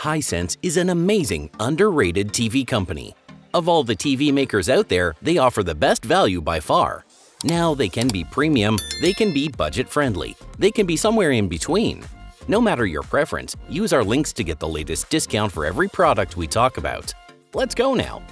Hisense is an amazing, underrated TV company. Of all the TV makers out there, they offer the best value by far. Now, they can be premium, they can be budget-friendly, they can be somewhere in between. No matter your preference, use our links to get the latest discount for every product we talk about. Let's go now!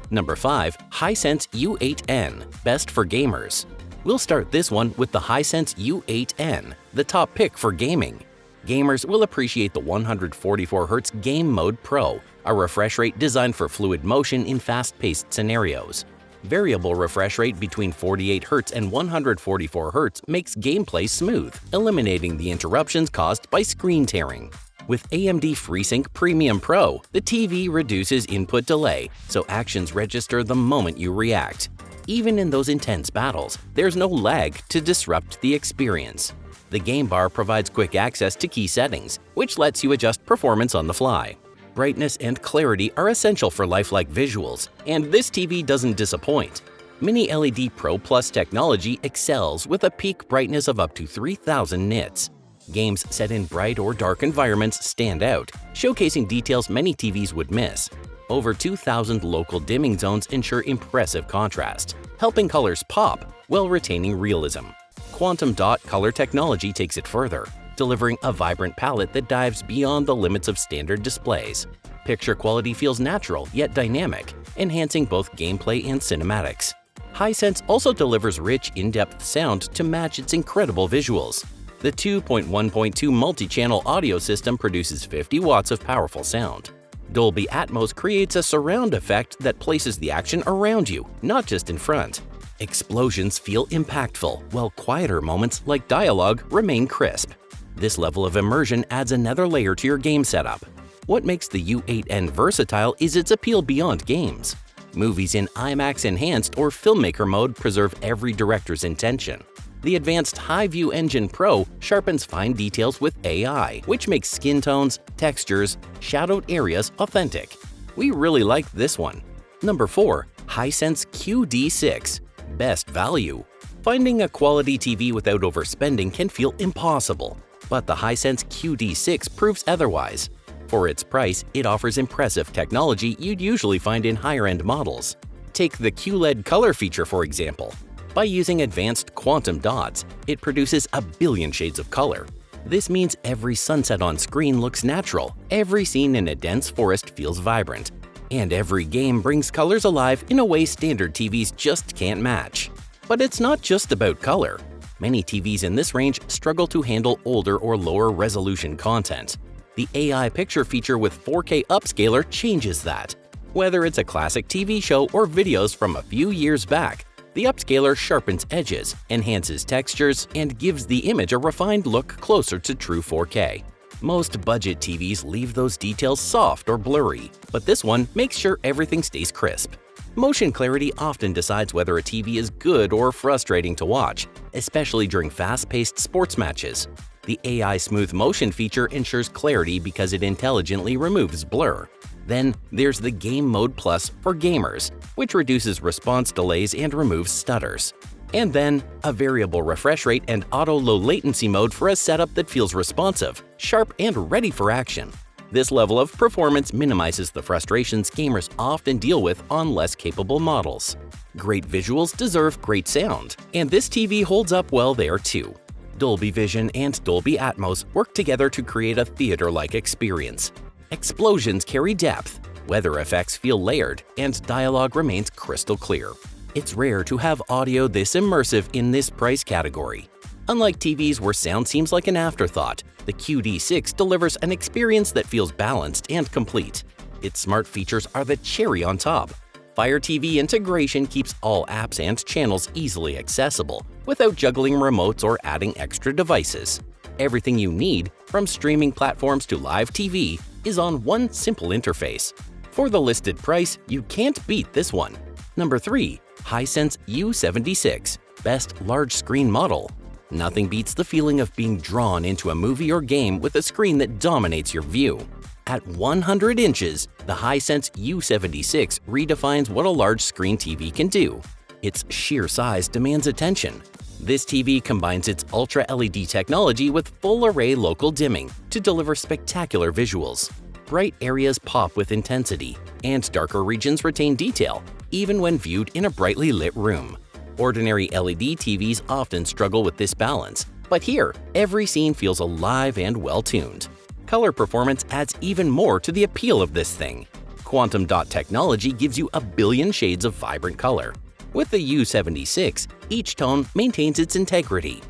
Number 5. Hisense U8N, best for gamers. We'll start this one with the Hisense U8N, the top pick for gaming. Gamers will appreciate the 144Hz Game Mode Pro, a refresh rate designed for fluid motion in fast-paced scenarios. Variable refresh rate between 48Hz and 144Hz makes gameplay smooth, eliminating the interruptions caused by screen tearing. With AMD FreeSync Premium Pro, the TV reduces input delay, so actions register the moment you react. Even in those intense battles, there's no lag to disrupt the experience. The game bar provides quick access to key settings, which lets you adjust performance on the fly. Brightness and clarity are essential for lifelike visuals, and this TV doesn't disappoint. Mini LED Pro Plus technology excels with a peak brightness of up to 3000 nits. Games set in bright or dark environments stand out, showcasing details many TVs would miss. Over 2,000 local dimming zones ensure impressive contrast, helping colors pop while retaining realism. Quantum dot color technology takes it further, delivering a vibrant palette that dives beyond the limits of standard displays. Picture quality feels natural yet dynamic, enhancing both gameplay and cinematics. Hisense also delivers rich, in-depth sound to match its incredible visuals. The 2.1.2 multi-channel audio system produces 50 watts of powerful sound. Dolby Atmos creates a surround effect that places the action around you, not just in front. Explosions feel impactful, while quieter moments like dialogue remain crisp. This level of immersion adds another layer to your game setup. What makes the U8N versatile is its appeal beyond games. Movies in IMAX Enhanced or Filmmaker mode preserve every director's intention. The advanced High View Engine Pro sharpens fine details with AI, which makes skin tones, textures, shadowed areas authentic. We really like this one. Number 4. Hisense QD6, best value. Finding a quality TV without overspending can feel impossible, but the Hisense QD6 proves otherwise. For its price, it offers impressive technology you'd usually find in higher-end models. Take the QLED color feature, for example. By using advanced quantum dots, it produces a billion shades of color. This means every sunset on screen looks natural, every scene in a dense forest feels vibrant, and every game brings colors alive in a way standard TVs just can't match. But it's not just about color. Many TVs in this range struggle to handle older or lower resolution content. The AI picture feature with 4K upscaler changes that. Whether it's a classic TV show or videos from a few years back, the upscaler sharpens edges, enhances textures, and gives the image a refined look closer to true 4K. Most budget TVs leave those details soft or blurry, but this one makes sure everything stays crisp. Motion clarity often decides whether a TV is good or frustrating to watch, especially during fast-paced sports matches. The AI Smooth Motion feature ensures clarity because it intelligently removes blur. Then there's the Game Mode Plus for gamers, which reduces response delays and removes stutters. And then a variable refresh rate and auto low latency mode for a setup that feels responsive, sharp, and ready for action. This level of performance minimizes the frustrations gamers often deal with on less capable models. Great visuals deserve great sound, and this TV holds up well there too. Dolby Vision and Dolby Atmos work together to create a theater-like experience. Explosions carry depth, weather effects feel layered, and dialogue remains crystal clear. It's rare to have audio this immersive in this price category. Unlike TVs where sound seems like an afterthought, the QD6 delivers an experience that feels balanced and complete. Its smart features are the cherry on top. Fire TV integration keeps all apps and channels easily accessible, without juggling remotes or adding extra devices. Everything you need, from streaming platforms to live TV, is on one simple interface. For the listed price, you can't beat this one. Number 3. Hisense U76, best large screen model. Nothing beats the feeling of being drawn into a movie or game with a screen that dominates your view. At 100 inches, the Hisense U76 redefines what a large screen TV can do. Its sheer size demands attention. This TV combines its Ultra LED technology with full-array local dimming to deliver spectacular visuals. Bright areas pop with intensity, and darker regions retain detail, even when viewed in a brightly lit room. Ordinary LED TVs often struggle with this balance, but here, every scene feels alive and well-tuned. Color performance adds even more to the appeal of this thing. Quantum dot technology gives you a billion shades of vibrant color. With the U76, each tone maintains its integrity.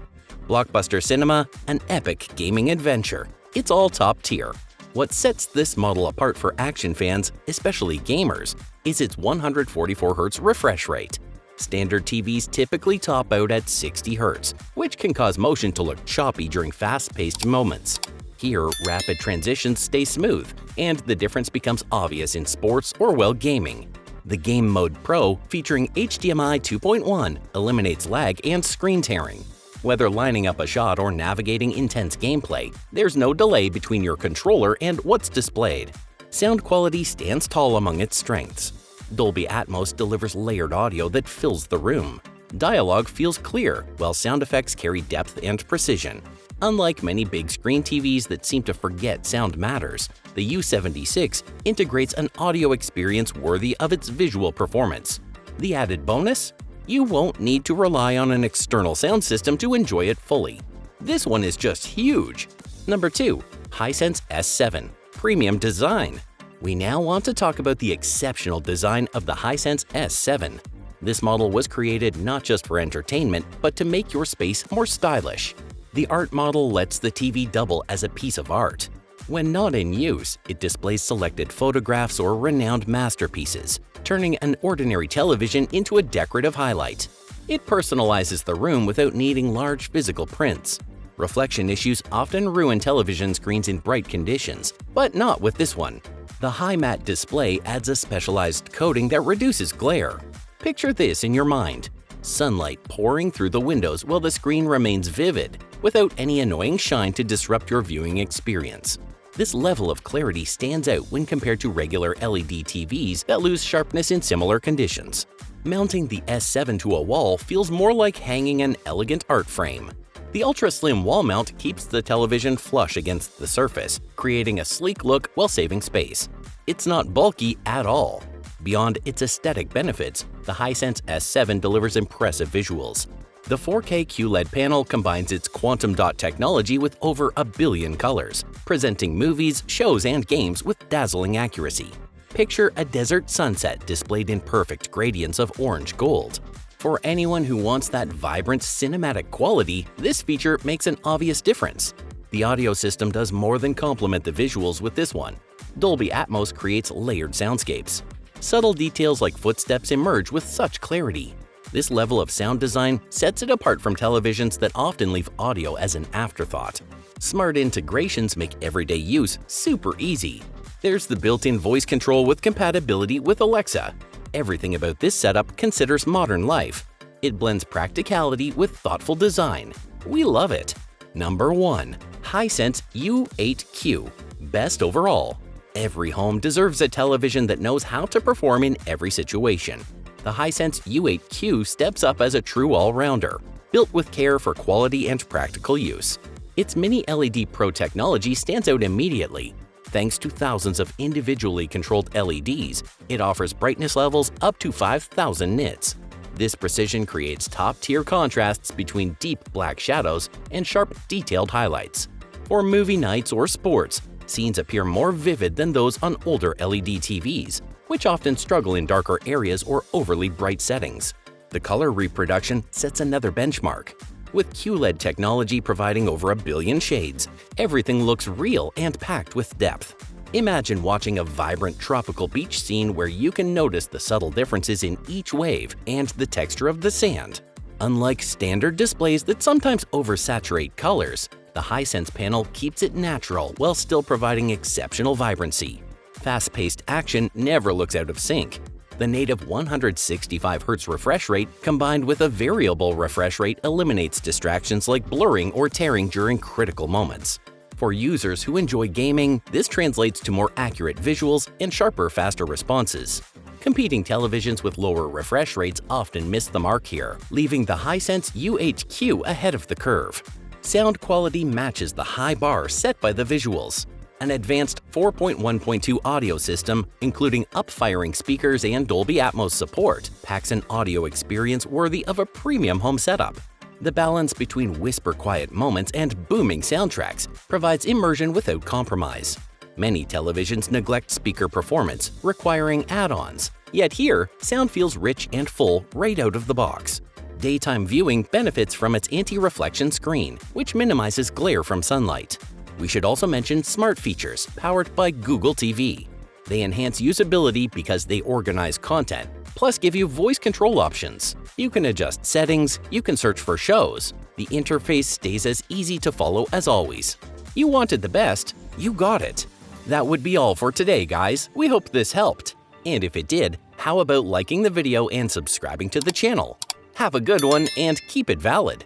Blockbuster cinema, an epic gaming adventure. It's all top tier. What sets this model apart for action fans, especially gamers, is its 144Hz refresh rate. Standard TVs typically top out at 60 Hz, which can cause motion to look choppy during fast-paced moments. Here, rapid transitions stay smooth, and the difference becomes obvious in sports or while gaming. The Game Mode Pro, featuring HDMI 2.1, eliminates lag and screen tearing. Whether lining up a shot or navigating intense gameplay, there's no delay between your controller and what's displayed. Sound quality stands tall among its strengths. Dolby Atmos delivers layered audio that fills the room. Dialogue feels clear, while sound effects carry depth and precision. Unlike many big screen TVs that seem to forget sound matters, the U76 integrates an audio experience worthy of its visual performance. The added bonus? You won't need to rely on an external sound system to enjoy it fully. This one is just huge! Number 2. Hisense S7 Premium Design. We now want to talk about the exceptional design of the Hisense S7. This model was created not just for entertainment, but to make your space more stylish. The art model lets the TV double as a piece of art. When not in use, it displays selected photographs or renowned masterpieces, turning an ordinary television into a decorative highlight. It personalizes the room without needing large physical prints. Reflection issues often ruin television screens in bright conditions, but not with this one. The high matte display adds a specialized coating that reduces glare. Picture this in your mind: sunlight pouring through the windows while the screen remains vivid, without any annoying shine to disrupt your viewing experience. This level of clarity stands out when compared to regular LED TVs that lose sharpness in similar conditions. Mounting the S7 to a wall feels more like hanging an elegant art frame. The ultra-slim wall mount keeps the television flush against the surface, creating a sleek look while saving space. It's not bulky at all. Beyond its aesthetic benefits, the Hisense S7 delivers impressive visuals. The 4K QLED panel combines its quantum dot technology with over a billion colors, presenting movies, shows, and games with dazzling accuracy. Picture a desert sunset displayed in perfect gradients of orange gold. For anyone who wants that vibrant cinematic quality, this feature makes an obvious difference. The audio system does more than complement the visuals with this one. Dolby Atmos creates layered soundscapes. Subtle details like footsteps emerge with such clarity. This level of sound design sets it apart from televisions that often leave audio as an afterthought. Smart integrations make everyday use super easy. There's the built-in voice control with compatibility with Alexa. Everything about this setup considers modern life. It blends practicality with thoughtful design. We love it! Number 1. Hisense U8Q Best Overall. Every home deserves a television that knows how to perform in every situation. The Hisense U8Q steps up as a true all-rounder, built with care for quality and practical use. Its Mini LED Pro technology stands out immediately. Thanks to thousands of individually controlled LEDs, it offers brightness levels up to 5,000 nits. This precision creates top-tier contrasts between deep black shadows and sharp, detailed highlights. For movie nights or sports, scenes appear more vivid than those on older LED TVs, which often struggle in darker areas or overly bright settings. The color reproduction sets another benchmark. With QLED technology providing over a billion shades, everything looks real and packed with depth. Imagine watching a vibrant tropical beach scene where you can notice the subtle differences in each wave and the texture of the sand. Unlike standard displays that sometimes oversaturate colors, the Hisense panel keeps it natural while still providing exceptional vibrancy. Fast-paced action never looks out of sync. The native 165Hz refresh rate combined with a variable refresh rate eliminates distractions like blurring or tearing during critical moments. For users who enjoy gaming, this translates to more accurate visuals and sharper, faster responses. Competing televisions with lower refresh rates often miss the mark here, leaving the Hisense UHQ ahead of the curve. Sound quality matches the high bar set by the visuals. An advanced 4.1.2 audio system, including up-firing speakers and Dolby Atmos support, packs an audio experience worthy of a premium home setup. The balance between whisper-quiet moments and booming soundtracks provides immersion without compromise. Many televisions neglect speaker performance, requiring add-ons. Yet here, sound feels rich and full right out of the box. Daytime viewing benefits from its anti-reflection screen, which minimizes glare from sunlight. We should also mention smart features powered by Google TV. They enhance usability because they organize content, plus give you voice control options. You can adjust settings, you can search for shows. The interface stays as easy to follow as always. You wanted the best, you got it. That would be all for today, guys. We hope this helped. And if it did, how about liking the video and subscribing to the channel? Have a good one and keep it valid.